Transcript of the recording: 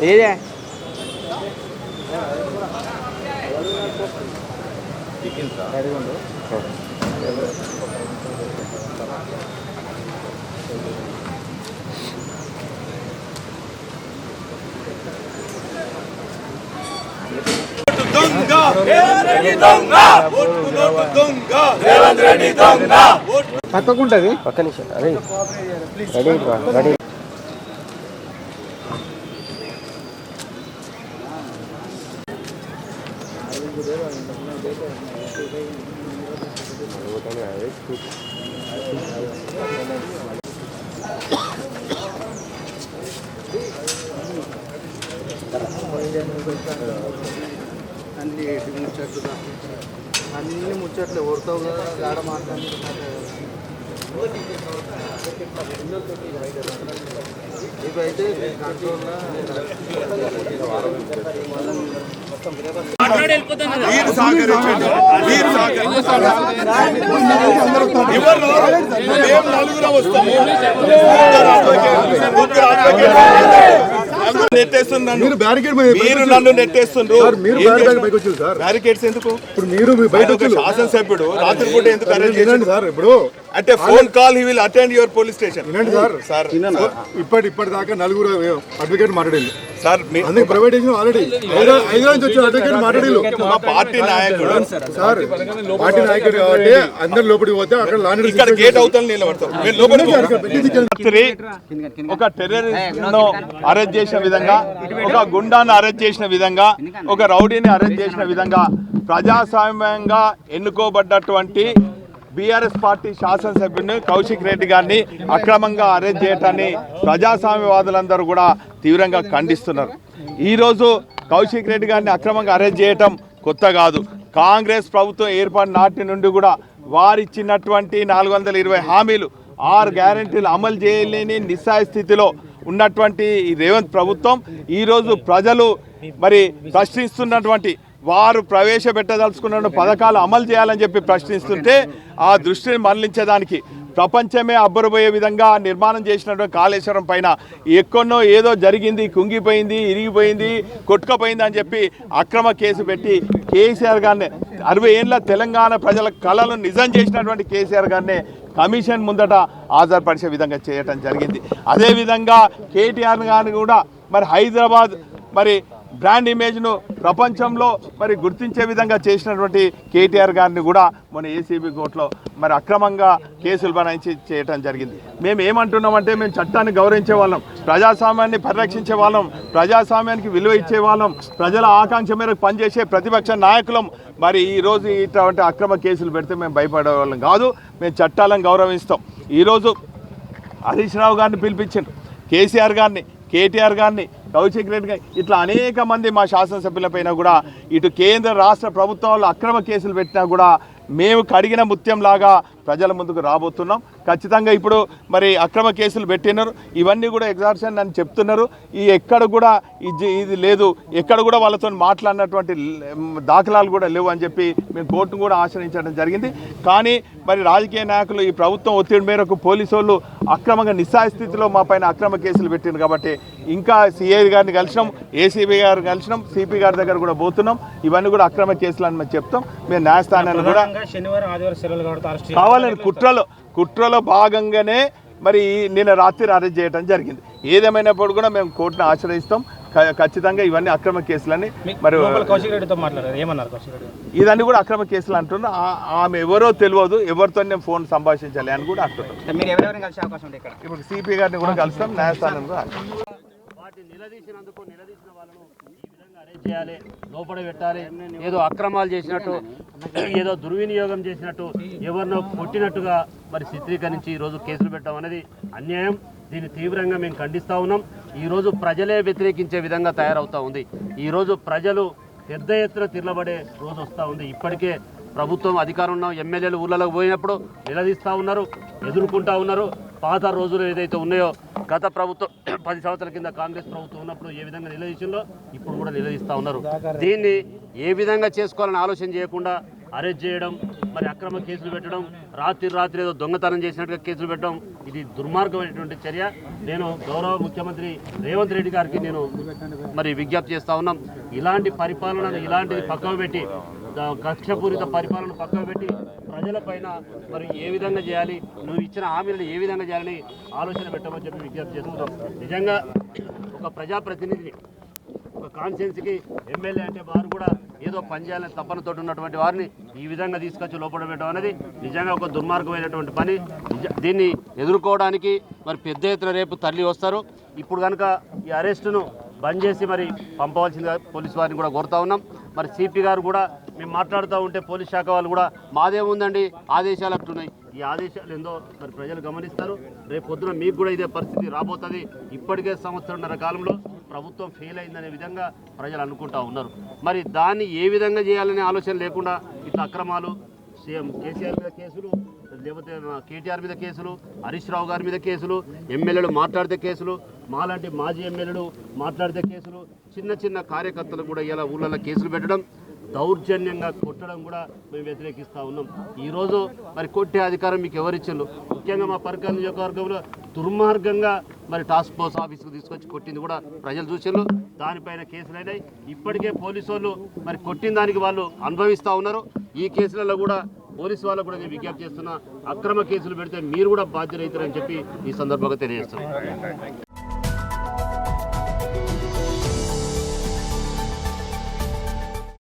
ఏదే పక్కకుంటది పక్క నిమిషం అదే రెడీ అన్ని ముచ్చట్లు ఓడతావు కదా గాడ ఇవైతే మీరు నన్ను నెట్టేస్తున్నారు. బ్యారికేడ్స్ ఎందుకు? ఇప్పుడు మీరు బయట శాసనసభ్యుడు రాత్రిపూట ఎందుకు అరెస్ట్ చేయండి సార్? ఇప్పుడు అంటే phone call he will attend your police station. వినండి సార్ ఇప్పటిదాకా నలుగురు అడ్వకేట్ మాట్లాడింది సార్. అందుకే ప్రైవేటైజేషన్ ఆల్రెడీ 5 నుంచి వచ్చిన అడ్వకేట్ మాట్లాడింది. మా పార్టీ నాయకుడు సార్, పార్టీ నాయకుడు కాబట్టి అందరు లోపలికి పోతే అక్కడ లాంటి ఇక్కడ గేట్ అవుతాను నిలబడతాం. ఒక టెర్రరిస్ట్ ను అరెస్ట్ చేసిన విధంగా, ఒక గుండాను అరెస్ట్ చేసిన విధంగా, ఒక రౌడీని అరెస్ట్ చేసిన విధంగా ప్రజాస్వామ్యంగా ఎన్నుకోబడ్డటువంటి బీఆర్ఎస్ పార్టీ శాసనసభ్యుడిని కౌశిక్ రెడ్డి గారిని అక్రమంగా అరెస్ట్ చేయటాన్ని ప్రజాస్వామ్యవాదులందరూ కూడా తీవ్రంగా ఖండిస్తున్నారు. ఈరోజు కౌశిక్ రెడ్డి గారిని అక్రమంగా అరెస్ట్ చేయటం కొత్త కాదు. కాంగ్రెస్ ప్రభుత్వం ఏర్పడిన నాటి నుండి కూడా వారిచ్చినటువంటి 420 హామీలు 6 గ్యారెంటీలు అమలు చేయలేని నిస్సాయ స్థితిలో ఉన్నటువంటి ఈ రేవంత్ ప్రభుత్వం ఈరోజు ప్రజలు మరి ప్రశ్నిస్తున్నటువంటి వారు ప్రవేశపెట్టదలుచుకున్న పథకాలు అమలు చేయాలని చెప్పి ప్రశ్నిస్తుంటే ఆ దృష్టిని మరలించేదానికి ప్రపంచమే అబ్బురబోయే విధంగా నిర్మాణం చేసినటువంటి కాళేశ్వరం పైన ఎక్కడో ఏదో జరిగింది, కుంగిపోయింది, ఇరిగిపోయింది, కొట్టుకపోయింది అని చెప్పి అక్రమ కేసు పెట్టి కేసీఆర్ గారిని 60 ఏళ్ళ తెలంగాణ ప్రజల కళలను నిజం చేసినటువంటి కేసీఆర్ గారిని కమిషన్ ముందట హాజరుపరిచే విధంగా చేయటం జరిగింది. అదేవిధంగా కేటీఆర్ గారిని కూడా మరి హైదరాబాద్ మరి బ్రాండ్ ఇమేజ్ను ప్రపంచంలో మరి గుర్తించే విధంగా చేసినటువంటి కేటీఆర్ గారిని కూడా మన ఏసీబీ కోర్టులో మరి అక్రమంగా కేసులు బనాయించి చేయటం జరిగింది. మేము ఏమంటున్నామంటే మేము చట్టాన్ని గౌరవించే వాళ్ళం, ప్రజాస్వామ్యాన్ని పరిరక్షించే వాళ్ళం, ప్రజాస్వామ్యానికి విలువ ఇచ్చే వాళ్ళం, ప్రజల ఆకాంక్ష మేరకు పనిచేసే ప్రతిపక్ష నాయకులం. మరి ఈరోజు ఇటువంటి అక్రమ కేసులు పెడితే మేము భయపడే వాళ్ళం కాదు, మేము చట్టాలను గౌరవిస్తాం. ఈరోజు హరీష్ రావు గారిని పిలిపించారు, కేసీఆర్ గారిని, కేటీఆర్ గారిని, కౌశిక్ రెడ్డి గారి ఇట్లా అనేక మంది మా శాసనసభ్యులపైన కూడా ఇటు కేంద్ర రాష్ట్ర ప్రభుత్వాలు అక్రమ కేసులు పెట్టినా కూడా మేము కడిగిన ముత్యంలాగా ప్రజల ముందుకు రాబోతున్నాం. ఖచ్చితంగా ఇప్పుడు మరి అక్రమ కేసులు పెట్టినారు, ఇవన్నీ కూడా ఎగ్జార్షన్ అని చెప్తున్నారు. ఈ ఎక్కడ కూడా ఇది లేదు, ఎక్కడ కూడా వాళ్ళతో మాట్లాడినటువంటి దాఖలాలు కూడా లేవు అని చెప్పి మేము కోర్టును కూడా ఆశ్రయించడం జరిగింది. కానీ మరి రాజకీయ నాయకులు ఈ ప్రభుత్వం ఒత్తిడి మేరకు పోలీసు వాళ్ళు అక్రమంగా నిస్సాయ స్థితిలో మా పైన అక్రమ కేసులు పెట్టినారు. కాబట్టి ఇంకా సిఐ గారిని కలిసినాం, ఏసీబీ గారిని కలిసినాం, సిపి గారి దగ్గర కూడా పోతున్నాం. ఇవన్నీ కూడా అక్రమ కేసులు అని మేము చెప్తాం. మేము న్యాయస్థానాన్ని కూడా కావాలని కుట్రలో భాగంగానే మరి నిన్న రాత్రి అరెస్ట్ చేయడం జరిగింది. ఏదేమైనప్పుడు కూడా మేము కోర్టును ఆశ్రయిస్తాం. ఖచ్చితంగా ఇవన్నీ అక్రమ కేసులని మరి ఇదన్నీ కూడా అక్రమ కేసులు అంటున్నారు. ఆమె ఎవరో తెలియదు, ఎవరితో నేను ఫోన్ సంభాషించాలి అని కూడా అంటున్నారు. ఇప్పుడు సిపి గారిని కూడా కలుస్తాం, న్యాయస్థానం కూడా నిలదీసినందుకు నిలదీసిన వాళ్ళను ఈ విధంగా అరెస్ట్ చేయాలి, లోపల పెట్టాలి. ఏదో అక్రమాలు చేసినట్టు, ఏదో దుర్వినియోగం చేసినట్టు, ఎవరినో కొట్టినట్టుగా మరి చిత్రీకరించి ఈరోజు కేసులు పెట్టడం అనేది అన్యాయం. దీన్ని తీవ్రంగా మేము ఖండిస్తూ ఉన్నాం. ఈరోజు ప్రజలే వ్యతిరేకించే విధంగా తయారవుతూ ఉంది. ఈరోజు ప్రజలు పెద్ద ఎత్తున తిరగబడే రోజు వస్తూ ఉంది. ఇప్పటికే ప్రభుత్వం అధికారం ఉన్న ఎమ్మెల్యేలు ఊళ్ళలోకి పోయినప్పుడు నిలదీస్తూ ఉన్నారు, ఎదుర్కొంటూ ఉన్నారు. పాత రోజులు ఏదైతే ఉన్నాయో గత ప్రభుత్వం 10 సంవత్సరాల కింద కాంగ్రెస్ ప్రభుత్వం ఉన్నప్పుడు ఏ విధంగా నిలదీసిందో ఇప్పుడు కూడా నిలదీస్తూ ఉన్నారు. దీన్ని ఏ విధంగా చేసుకోవాలని ఆలోచన చేయకుండా అరెస్ట్ చేయడం, మరి అక్రమ కేసులు పెట్టడం, రాత్రి ఏదో దొంగతనం చేసినట్టుగా కేసులు పెట్టడం, ఇది దుర్మార్గమైనటువంటి చర్య. నేను గౌరవ ముఖ్యమంత్రి రేవంత్ రెడ్డి గారికి నేను మరి విజ్ఞప్తి చేస్తా ఉన్నాం. ఇలాంటి పరిపాలనను ఇలాంటిది పక్కకు పెట్టి, కక్షపూరిత పరిపాలన పక్కకు పెట్టి ప్రజలపైన మరి ఏ విధంగా చేయాలి, నువ్వు ఇచ్చిన హామీలను ఏ విధంగా చేయాలని ఆలోచన పెట్టమని చెప్పి విజ్ఞప్తి చేస్తున్నాం. నిజంగా ఒక ప్రజాప్రతినిధిని, ఒక కాన్స్టిట్యున్సీకి ఎమ్మెల్యే అంటే వారు కూడా ఏదో పనిచేయాలని తపనతో ఉన్నటువంటి వారిని ఈ విధంగా తీసుకొచ్చి లోపల పెట్టడం అనేది నిజంగా ఒక దుర్మార్గమైనటువంటి పని. దీన్ని ఎదుర్కోవడానికి మరి పెద్ద ఎత్తున రేపు తరలి వస్తారు. ఇప్పుడు కనుక ఈ అరెస్టును బంద్ చేసి మరి పంపవలసిందిగా పోలీసు వారిని కూడా కోరుతా ఉన్నాం. మరి సిపి గారు కూడా మేము మాట్లాడుతూ ఉంటే పోలీస్ శాఖ వాళ్ళు కూడా మాదేముందండి ఆదేశాలు అట్టున్నాయి, ఈ ఆదేశాలు ఏందో మరి ప్రజలు గమనిస్తారు. రేపు పొద్దున మీకు కూడా ఇదే పరిస్థితి రాబోతుంది. ఇప్పటికే సంవత్సరంన్నర కాలంలో ప్రభుత్వం ఫెయిల్ అయిందనే విధంగా ప్రజలు అనుకుంటా ఉన్నారు. మరి దాన్ని ఏ విధంగా చేయాలనే ఆలోచన లేకుండా ఇట్లా అక్రమాలు, సీఎం కేసీఆర్ మీద కేసులు, లేకపోతే కేటీఆర్ మీద కేసులు, హరీష్ రావు గారి మీద కేసులు, ఎమ్మెల్యేలు మాట్లాడితే కేసులు, మాలాంటి మాజీ ఎమ్మెల్యేలు మాట్లాడితే కేసులు, చిన్న కార్యకర్తలు కూడా ఇలా ఊళ్ళలో కేసులు పెట్టడం, దౌర్జన్యంగా కొట్టడం కూడా మేము వ్యతిరేకిస్తూ ఉన్నాం. ఈరోజు మరి కొట్టే అధికారం మీకు ఎవరిచ్చిండ్రు? ముఖ్యంగా మా పరకాల నియోజకవర్గంలో దుర్మార్గంగా మరి టాస్క్ ఫోర్స్ ఆఫీస్కు తీసుకొచ్చి కొట్టింది కూడా ప్రజలు చూసిండ్రు. దానిపైన కేసులు అయినాయి. ఇప్పటికే పోలీసు వాళ్ళు మరి కొట్టిన దానికి వాళ్ళు అనుభవిస్తూ ఉన్నారు. ఈ కేసులలో కూడా పోలీసు వాళ్ళకు కూడా నేను విజ్ఞప్తి చేస్తున్నా, అక్రమ కేసులు పెడితే మీరు కూడా బాధ్యులవుతారని చెప్పి ఈ సందర్భంగా తెలియజేస్తున్నాను.